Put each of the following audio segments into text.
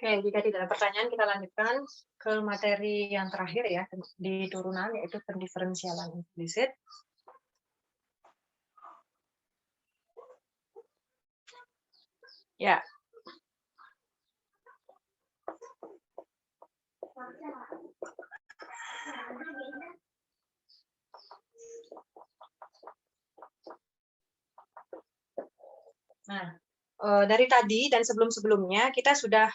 Oke, jika tidak ada pertanyaan, kita lanjutkan ke materi yang terakhir ya, di turunan, yaitu pendiferensialan implisit. Ya. Nah, dari tadi dan sebelum-sebelumnya kita sudah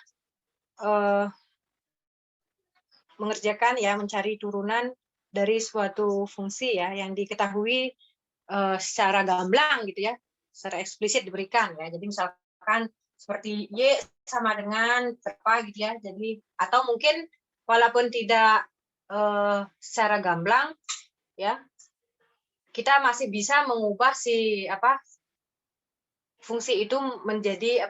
mengerjakan ya, mencari turunan dari suatu fungsi ya yang diketahui secara gamblang gitu ya, secara eksplisit diberikan ya. Jadi misalkan seperti Y sama dengan berapa gitu ya. Jadi atau mungkin walaupun tidak secara gamblang ya, kita masih bisa mengubah si fungsi itu menjadi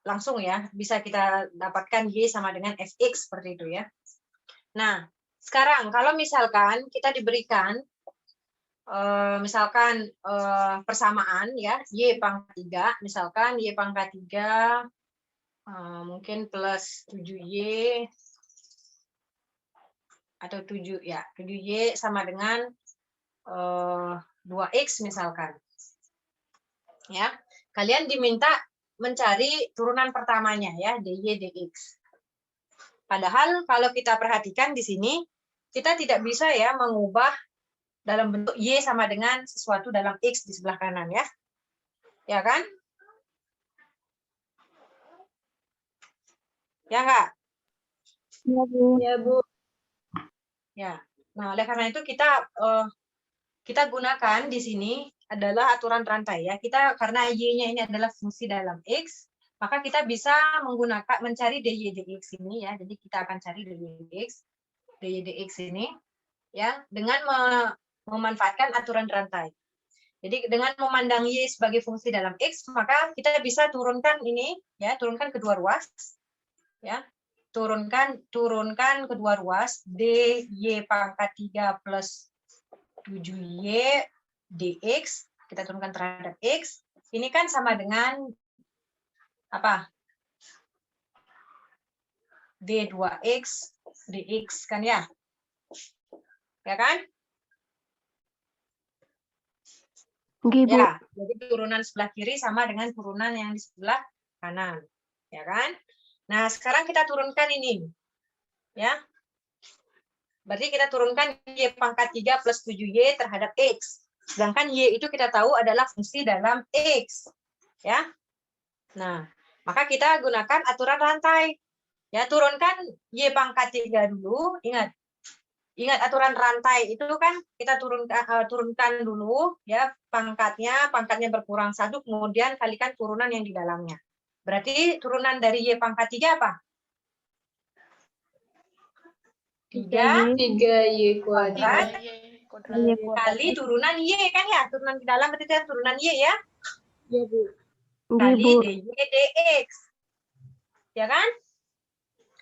langsung ya, bisa kita dapatkan Y sama dengan Fx seperti itu ya. Nah, sekarang kalau misalkan kita diberikan persamaan ya, Y pangkat 3, misalkan Y pangkat 3 mungkin plus 7Y atau 7 ya, 7Y sama dengan 2X misalkan. Ya, kalian diminta mencari turunan pertamanya ya, dy dx. Padahal kalau kita perhatikan di sini, kita tidak bisa ya mengubah dalam bentuk y sama dengan sesuatu dalam x di sebelah kanan ya. Ya kan? Ya enggak? Ya, Bu. Ya, Bu. Ya. Nah, oleh karena itu kita gunakan di sini adalah aturan rantai ya. Kita karena y-nya ini adalah fungsi dalam x, maka kita bisa mencari dy dx ini ya. Jadi kita akan cari dy dx ini ya dengan memanfaatkan aturan rantai. Jadi dengan memandang y sebagai fungsi dalam x, maka kita bisa turunkan ini ya, turunkan kedua ruas ya. Turunkan kedua ruas dy pangkat 3 plus 7y dx, kita turunkan terhadap x, ini kan sama dengan apa? d2x dx kan ya? Ya kan? Ya, jadi turunan sebelah kiri sama dengan turunan yang di sebelah kanan. Ya kan? Nah, sekarang kita turunkan ini. Ya. Berarti kita turunkan y pangkat 3 plus 7y terhadap x. Sedangkan y itu kita tahu adalah fungsi dalam x. Ya. Nah, maka kita gunakan aturan rantai. Ya, turunkan y pangkat 3 dulu. Ingat aturan rantai itu kan kita turunkan dulu ya pangkatnya berkurang 1, kemudian kalikan turunan yang di dalamnya. Berarti turunan dari y pangkat 3 apa? 3y kuadrat kali turunan y kan ya, turunan di dalam berarti kan turunan y ya. Iya, Bu. Kali dy dx. Ya kan?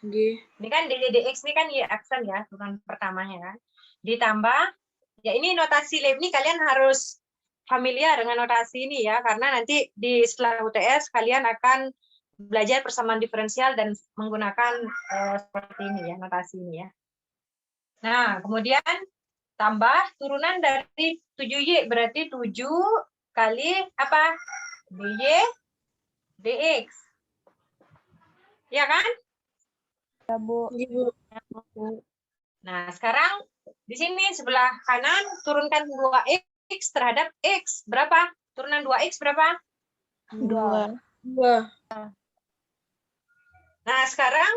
Ini kan dy dx ini kan y aksen ya, turunan pertamanya kan. Ditambah ya, ini notasi Leibniz kalian harus familiar dengan notasi ini ya, karena nanti setelah UTS kalian akan belajar persamaan diferensial dan menggunakan seperti ini ya, notasi ini ya. Nah, kemudian tambah turunan dari 7y, berarti 7 kali apa? dy dx. Ya kan? Ya, Bu. Nah, sekarang di sini sebelah kanan turunkan 2x terhadap x. Berapa? Turunan 2x berapa? 2. Nah, sekarang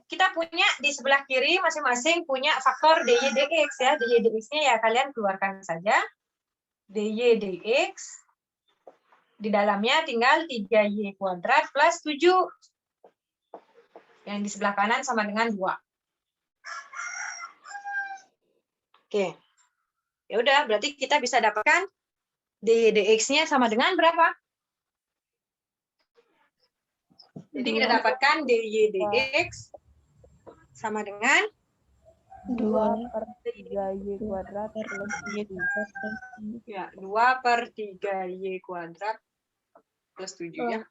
kita punya di sebelah kiri masing-masing punya faktor dy dx ya. Dy dx-nya ya kalian keluarkan saja. Dy dx di dalamnya tinggal 3y kuadrat plus 7. Yang di sebelah kanan sama dengan 2. Oke. Ya udah, berarti kita bisa dapatkan dy dx-nya sama dengan berapa? Jadi kita dapatkan dy dx sama dengan 2/3y kuadrat plus y kuadrat. Ya, 2/3y kuadrat plus 7 ya.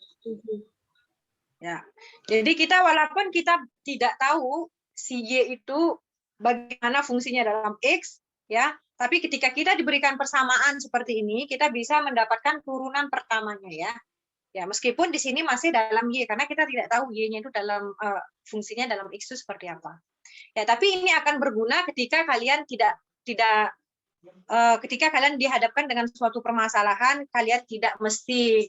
Ya. Jadi kita walaupun kita tidak tahu si Y itu bagaimana fungsinya dalam X, ya, tapi ketika kita diberikan persamaan seperti ini, kita bisa mendapatkan turunan pertamanya ya. Ya, meskipun di sini masih dalam Y karena kita tidak tahu Y-nya itu dalam fungsinya dalam X itu seperti apa. Ya, tapi ini akan berguna ketika kalian ketika kalian dihadapkan dengan suatu permasalahan, kalian tidak mesti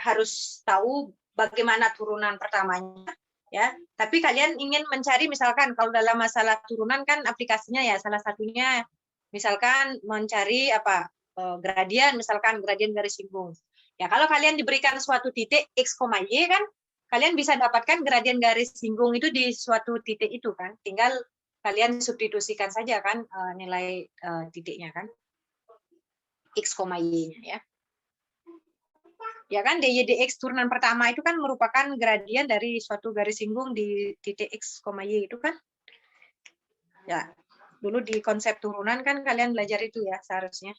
harus tahu bagaimana turunan pertamanya, ya. Tapi kalian ingin mencari, misalkan kalau dalam masalah turunan kan aplikasinya ya salah satunya, misalkan mencari apa gradien, misalkan gradien garis singgung. Ya kalau kalian diberikan suatu titik x, y kan, kalian bisa dapatkan gradien garis singgung itu di suatu titik itu kan, tinggal kalian substitusikan saja kan nilai titiknya kan, x, y-nya ya. Ya kan, dy dx turunan pertama itu kan merupakan gradien dari suatu garis singgung di titik x, y itu kan. Ya, dulu di konsep turunan kan kalian belajar itu ya seharusnya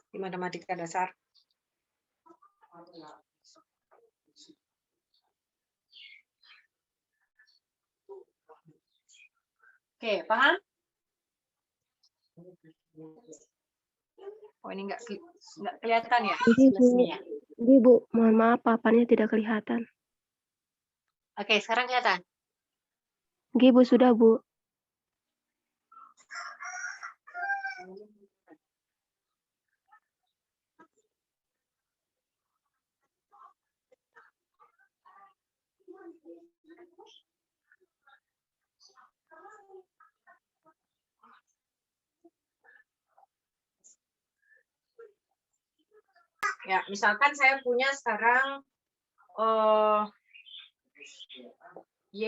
di matematika dasar. Oke, paham? Oh, ini nggak kelihatan ya? Ya? Bu, mohon maaf papannya tidak kelihatan. Oke, sekarang kelihatan. Nggih, Bu, sudah, Bu. Ya, misalkan saya punya sekarang Y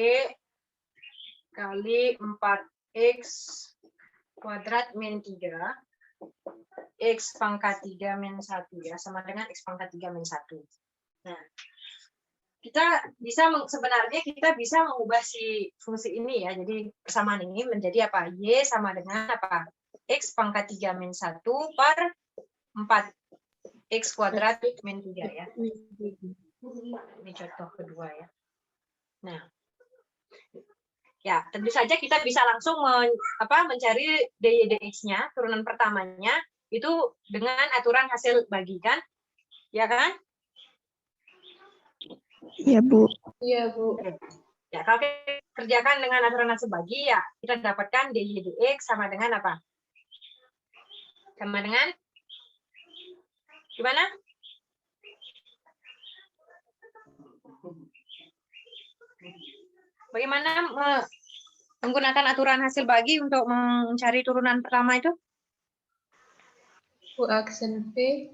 kali 4X kuadrat min 3, X pangkat 3 min 1 ya, sama dengan X pangkat 3 min 1. Nah, sebenarnya kita bisa mengubah si fungsi ini ya, jadi persamaan ini menjadi apa? Y sama dengan apa? X pangkat 3 min 1 per 4 X kuadrat min 3 ya. Ini contoh kedua ya. Nah, ya tentu saja kita bisa langsung mencari dy dx-nya, turunan pertamanya, itu dengan aturan hasil bagi kan? Ya kan? Iya, Bu. Iya, Bu. Ya, kalau kita kerjakan dengan aturan hasil bagi, ya kita dapatkan dy dx sama dengan apa? Sama dengan gimana? Bagaimana menggunakan aturan hasil bagi untuk mencari turunan pertama itu? U aksen V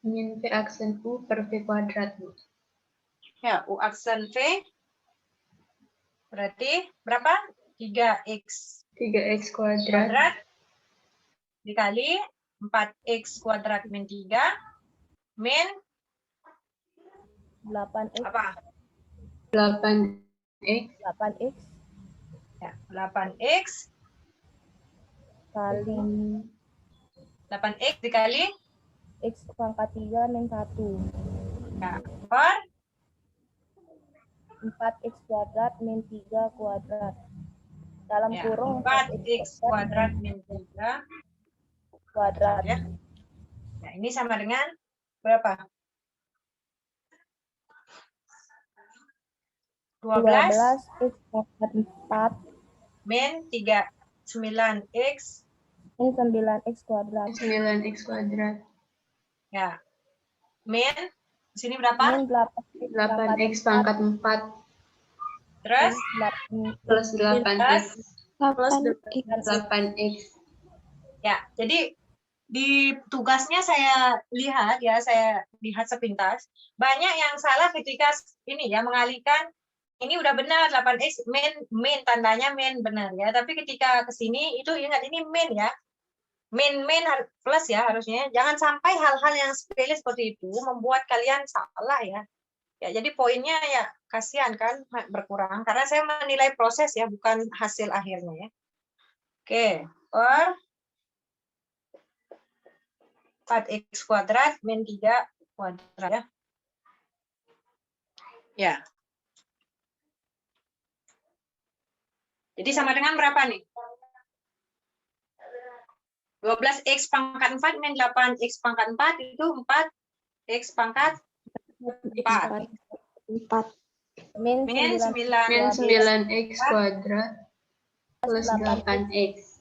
min V aksen U per V kuadrat, Bu. Ya, U aksen V berarti berapa? 3X 3X kuadrat kuadrat dikali 4X kuadrat min 3 min 8X. apa? 8X 8X Ya, 8X kali 8X dikali X pangkat 3 min 1. ya, per 4X kuadrat min 3 kuadrat. Dalam ya, kurung 4X kuadrat min 3 kuadrat. ya. Nah, ini sama dengan berapa? 12X pangkat 4 min 3 9X min 9X kuadrat. 9X kuadrat ya, min di sini berapa? Min 8X pangkat 4 Terus plus 8X plus 8X. Ya, jadi di tugasnya saya lihat sepintas, banyak yang salah ketika ini ya mengalihkan, ini udah benar 8X min tandanya min benar ya, tapi ketika ke sini itu ingat ini min ya. Min plus ya harusnya. Jangan sampai hal-hal yang sepele seperti itu membuat kalian salah ya. Ya, jadi poinnya ya kasihan kan berkurang karena saya menilai proses ya, bukan hasil akhirnya ya. Oke, per 4X kuadrat min 3 kuadrat ya. Ya. Jadi sama dengan berapa nih? 12x pangkat 4 min 8x pangkat 4 itu 4x pangkat 4. 4. Min Min 9 Min 9x 9x kuadrat plus 8x.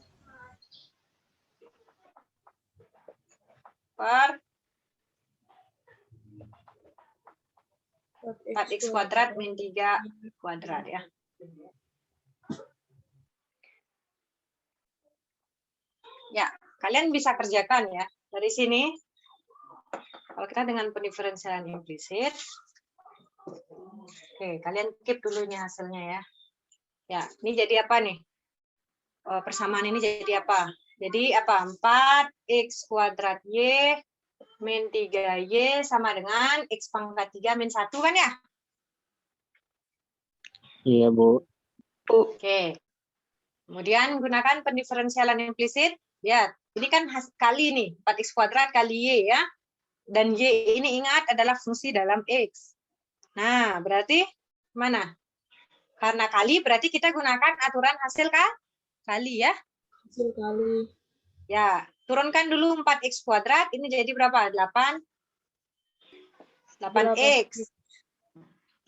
per 4x kuadrat min 3 kuadrat ya. Ya, kalian bisa kerjakan ya. Dari sini, kalau kita dengan pendiferensialan implisit, oke, kalian keep dulunya hasilnya ya. Ya, ini jadi apa nih? Persamaan ini jadi apa? Jadi apa? 4x kuadrat y min 3y sama dengan x pangkat 3 min 1 kan ya? Iya, Bu. Oke. Kemudian gunakan pendiferensialan implisit. Ya, ini kan kali nih, 4x kuadrat kali y ya. Dan y ini ingat adalah fungsi dalam x. Nah, berarti mana? Karena kali berarti kita gunakan aturan hasil kali ya. Hasil kali. Ya, turunkan dulu 4x kuadrat, ini jadi berapa? 8x.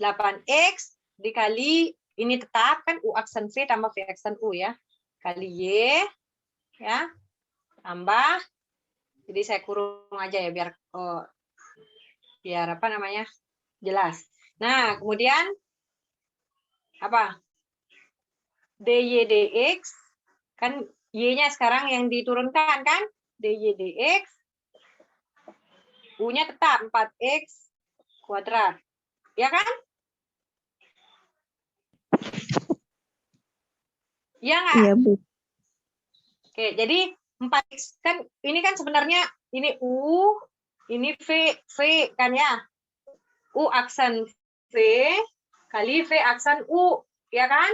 8x dikali, ini tetap kan U aksen V tambah V aksen U ya. Kali Y, ya, tambah, jadi saya kurung aja ya biar apa namanya, jelas. Nah, kemudian apa? dy dx, kan y-nya sekarang yang diturunkan kan? dy dx, u-nya tetap 4x kuadrat. Ya kan? Iya nggak? Iya, Bu. Oke, jadi 4x kan ini kan sebenarnya ini u, ini v kan ya. U aksen v kali v aksen u, ya kan?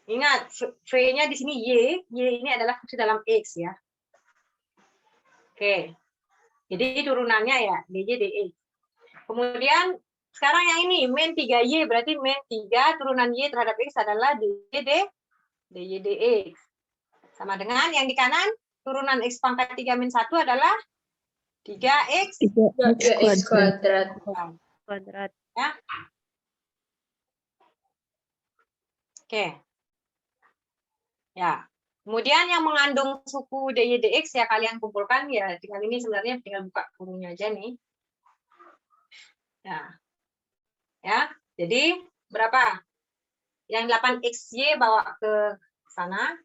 Ingat, v-nya di sini y ini adalah fungsi dalam x ya. Oke. Jadi turunannya ya dy dx. Kemudian sekarang yang ini min 3y berarti min 3 turunan y terhadap x adalah dy dx. Sama dengan yang di kanan turunan x pangkat 3 min 1 adalah 3x 3x kuadrat. ya. Oke. Ya. Kemudian yang mengandung suku dy dx ya kalian kumpulkan ya dengan ini sebenarnya tinggal buka kurungnya aja nih. Ya. Jadi berapa? Yang 8xy bawa ke sana.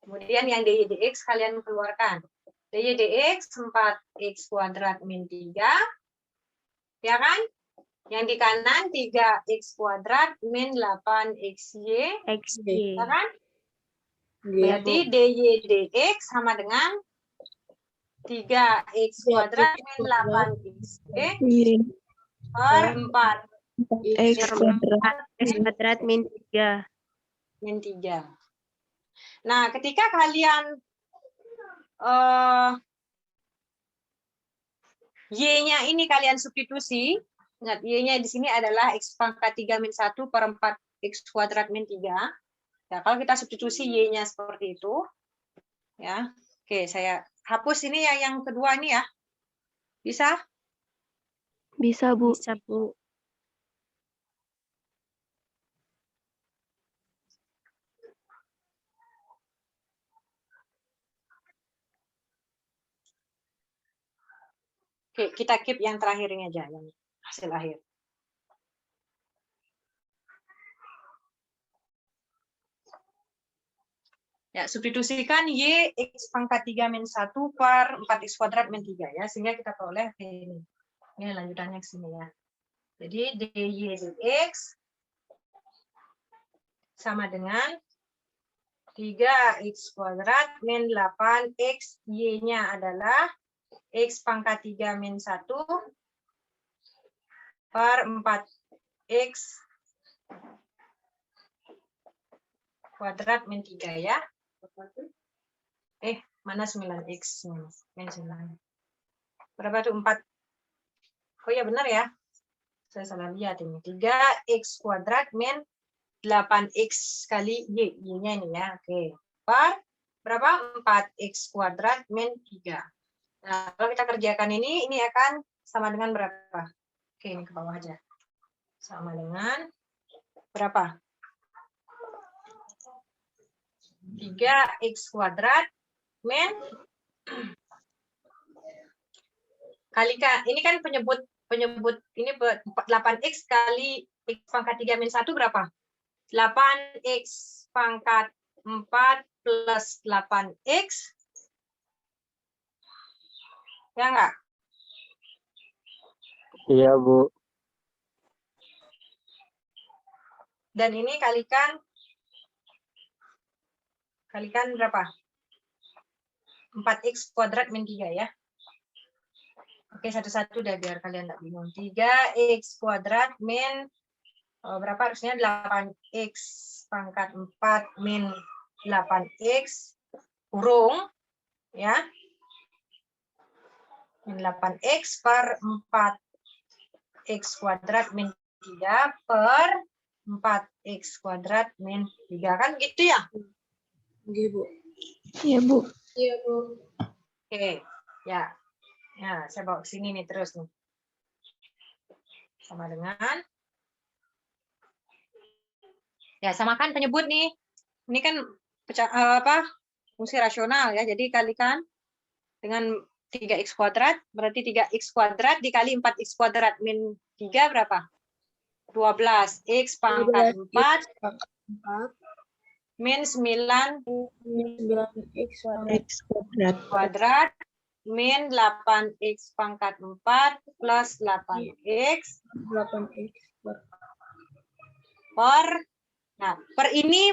Kemudian yang dy dx kalian keluarkan. Dy dx 4x kuadrat min 3. Ya kan? Yang di kanan 3x kuadrat min 8xy. Ya kan? Berarti dy dx sama dengan 3x kuadrat min 8xy per 4x kuadrat min 3. min 3. Nah, ketika kalian y-nya ini kalian substitusi, ingat y-nya di sini adalah x pangkat 3 min 1 per 4x kuadrat min 3. Ya, kalau kita substitusi y-nya seperti itu, ya. Oke, saya hapus ini ya yang kedua ini ya. Bisa? Bisa, Bu. Bisa, Bu. Oke, kita keep yang terakhir ini aja, yang hasil akhir. Ya, substitusikan y x pangkat 3 min 1 per 4x kuadrat min 3 ya, sehingga kita peroleh ini. Ini lanjutannya ke sini ya. Jadi dy dx sama dengan 3x kuadrat min 8x, y-nya adalah x pangkat 3 min 1 per 4x kuadrat min 3 ya. Mana 9x min 9? Berapa tuh 4? Oh ya benar ya. Saya salah lihat ini. 3x kuadrat min 8x kali y. Y-nya ini ya. Oke. Per berapa? 4x kuadrat min 3. Nah, kalau kita kerjakan ini akan sama dengan berapa? Oke, ini ke bawah aja. Sama dengan berapa? 3x kuadrat min kalikan. Ini kan penyebut ini 8x kali x pangkat 3 min 1 berapa? 8x pangkat 4 plus 8x. Ya enggak? Iya, Bu. Dan ini kalikan berapa? 4x kuadrat min 3 ya. Oke, satu-satu deh biar kalian enggak bingung. 3x kuadrat min berapa harusnya? 8x pangkat 4 min 8x kurung ya. Min 8x per 4x kuadrat min 3 per 4x kuadrat min 3. Kan gitu ya? Iya, Bu. Iya, Bu. Iya, Bu. Oke, ya. Ya, saya bawa ke sini nih terus nih. Sama dengan ya, samakan penyebut nih. Ini kan fungsi rasional ya. Jadi kalikan dengan 3x kuadrat, berarti 3x kuadrat dikali 4x kuadrat min 3 berapa? 12x pangkat 4 min 9 9x kuadrat min 8x pangkat 4 plus 8x 8x per, nah per ini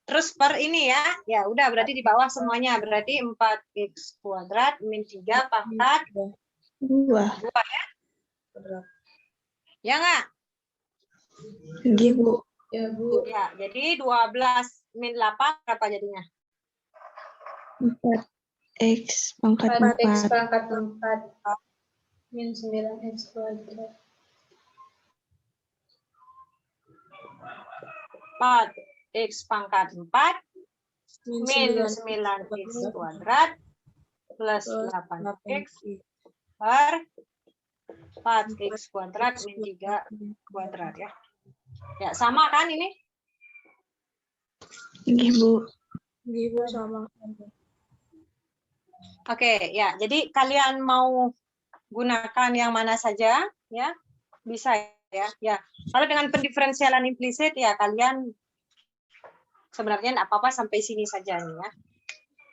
terus per ini ya. Ya udah berarti di bawah semuanya. Berarti 4x kuadrat min 3 pangkat 2. 2 ya. Ya enggak? Iya, Bu. Ya, Bu. Ya, jadi 12 min 8 berapa jadinya? 4x pangkat 4x 4. pangkat 4 min 9x kuadrat. 4x pangkat 4 min 9x kuadrat plus 8x per 4x kuadrat min 3 kuadrat ya. Ya, sama kan ini? Iya, Bu. Iya, Bu, sama. Oke, ya. Jadi kalian mau gunakan yang mana saja ya? Bisa ya. Ya. Kalau dengan pendiferensialan implisit ya kalian sebenarnya enggak apa-apa sampai sini saja nih ya.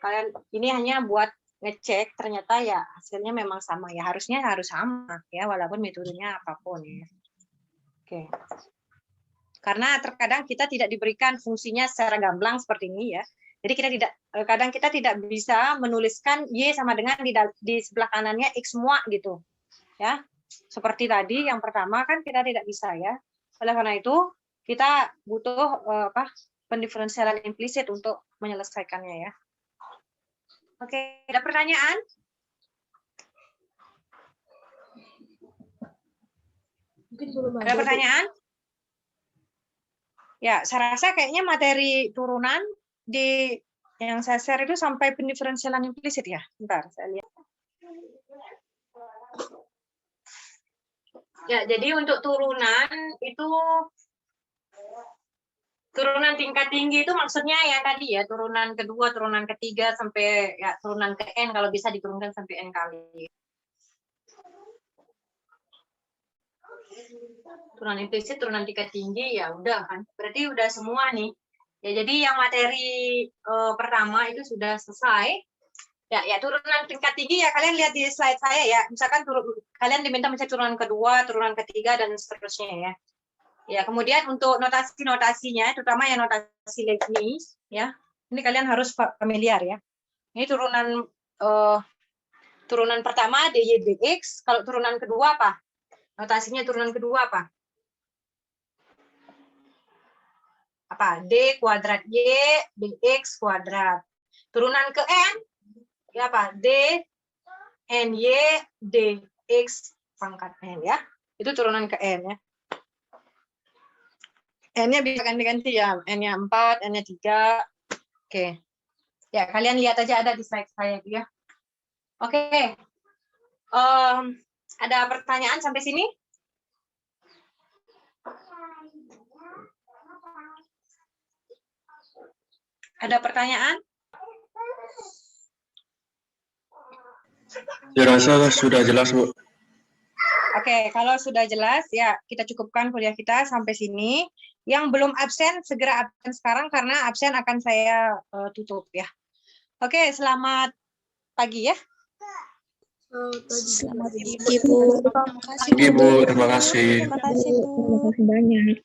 Kalian ini hanya buat ngecek ternyata ya hasilnya memang sama ya. Harusnya harus sama ya walaupun metodenya apapun ya. Oke. Karena terkadang kita tidak diberikan fungsinya secara gamblang seperti ini ya. Jadi kadang kita tidak bisa menuliskan Y sama dengan di sebelah kanannya X semua gitu. Ya. Seperti tadi yang pertama kan kita tidak bisa ya. Oleh karena itu kita butuh pendiferensialan implisit untuk menyelesaikannya ya. Oke, ada pertanyaan? Mungkin belum Ada pertanyaan? Ya, saya rasa kayaknya materi turunan di yang saya share itu sampai pendiferensialan implisit ya. Bentar, saya lihat. Ya, jadi untuk turunan itu turunan tingkat tinggi itu maksudnya ya tadi ya turunan kedua, turunan ketiga sampai ya turunan ke n kalau bisa diturunkan sampai n kali. Turunan implisit, turunan tingkat tinggi ya udah kan. Berarti udah semua nih. Ya jadi yang materi pertama itu sudah selesai. Ya turunan tingkat tinggi ya kalian lihat di slide saya ya. Misalkan kalian diminta mencari turunan kedua, turunan ketiga dan seterusnya ya. Ya, kemudian untuk notasi-notasinya terutama yang notasi Leibniz ya. Ini kalian harus familiar ya. Ini turunan pertama dy dx, kalau turunan kedua apa? Notasinya turunan kedua apa? Apa? D kuadrat Y dx kuadrat. Turunan ke N, ya apa? D ny dx pangkat N ya. Itu turunan ke N ya. N-nya bisa ganti-ganti ya. N-nya 4, N-nya 3. Oke. Ya, kalian lihat aja ada di slide saya ya. Oke. Ada pertanyaan sampai sini? Ada pertanyaan? Saya rasa sudah jelas, Bu. Oke, kalau sudah jelas, ya kita cukupkan kuliah kita sampai sini. Yang belum absen, segera absen sekarang karena absen akan saya tutup ya. Oke, selamat pagi ya. Selamat pagi, Bu. Terima kasih, Ibu, terima kasih. Terima kasih, Bu. banyak.